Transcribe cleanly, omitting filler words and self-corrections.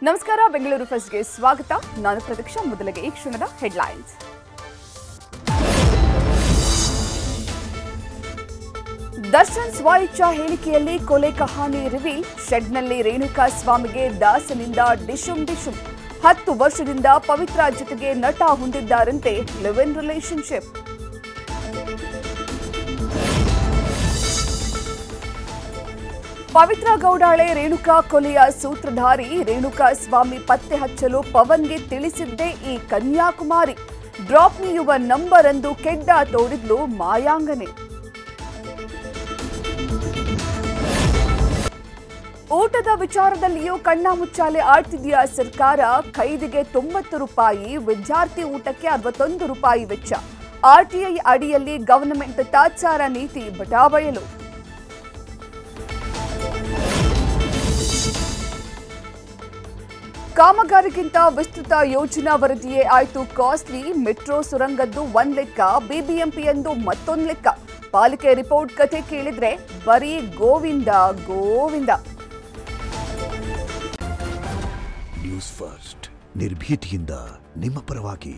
ನಮಸ್ಕಾರ ಬೆಂಗಳೂರು ಫಸ್ಟ್ಗೆ ಸ್ವಾಗತ ನಾನು ಪ್ರತೀಕ್ಷಾ ಮೊದಲಿಗೆ ಈ ಕ್ಷಣದ ಹೆಡ್ಲೈನ್ಸ್ ದರ್ಶನ್ ಸ್ವ-ಇಚ್ಛಾ ಹೇಳಿಕೆಯಲ್ಲಿ ಕೊಲೆ ಕಹಾನಿ ರಿವೀಲ್ ಶೆಡ್ನಲ್ಲಿ ರೇಣುಕಾ ಸ್ವಾಮಿಗೆ ದಾಸನಿಂದ ಡಿಶುಂ 10 ವರ್ಷದಿಂದ ಪವಿತ್ರ ಜೊತೆಗೆ ನಟ ಹೊಂದಿದ್ದಾರಂತೆ ಲಿವ್ ಇನ್ ರಿಲೇಶನ್ಶಿಪ್ ಪವಿತ್ರ ಗೌಡಾಳೆ ರೇಣುಕಾ ಕೊಲೆಯ ಸೂತ್ರಧಾರಿ ರೇಣುಕಾ ಸ್ವಾಮಿ ಪತ್ತೆ ಹಚ್ಚಲು ಪವನ್ಗೆ ತಿಳಿಸಿದ್ದೇ ಈ Kanyakumari drop me your number ಎಂದು ಕೆಡ್ಡ ತೋಡಿದ್ಲು ಮಾಯಾಂಗನೆ ಊಟದ ವಿಚಾರದಲ್ಲಿಯೂ ಕಣ್ಣಾಮುಚ್ಚಾಲೆ ಆಡ್ತಿದೆಯಾ ಸರ್ಕಾರ ಖೈದಿಗೆ 90 ರೂಪಾಯಿ ವಿದ್ಯಾರ್ಥಿ ಊಟಕ್ಕೆ 61 ರೂಪಾಯಿ ವೆಚ್ಚ ಆರ್ಟಿಐ ಅಡಿಯಲ್ಲಿ ಗವರ್ನಮೆಂಟ್ ತಾತ್ಸಾರ ನೀತಿ ಬಟಾಬಯಲು ಕಾಮಗಾರಿಗಿಂತ ವಿಸ್ತೃತ ಯೋಜನಾ ವರದಿಯೇ ಆಯ್ತು ಕಾಸ್ಟ್ಲಿ ಮೆಟ್ರೋ ಸುರಂಗದ್ದು ಒಂದ್ ಲೆಕ್ಕ ಬಿಬಿಎಂಪಿಯಂದು ಮತ್ತೊಂದು ಲೆಕ್ಕ ಪಾಲಿಕೆ ರಿಪೋರ್ಟ್ ಕಥೆ ಕೇಳಿದ್ರೆ ಬರೀ ಗೋವಿಂದ ಗೋವಿಂದ ನ್ಯೂಸ್ ಫಸ್ಟ್ ನಿರ್ಭೀತಿಯಿಂದ ನಿಮ್ಮ ಪರವಾಗಿ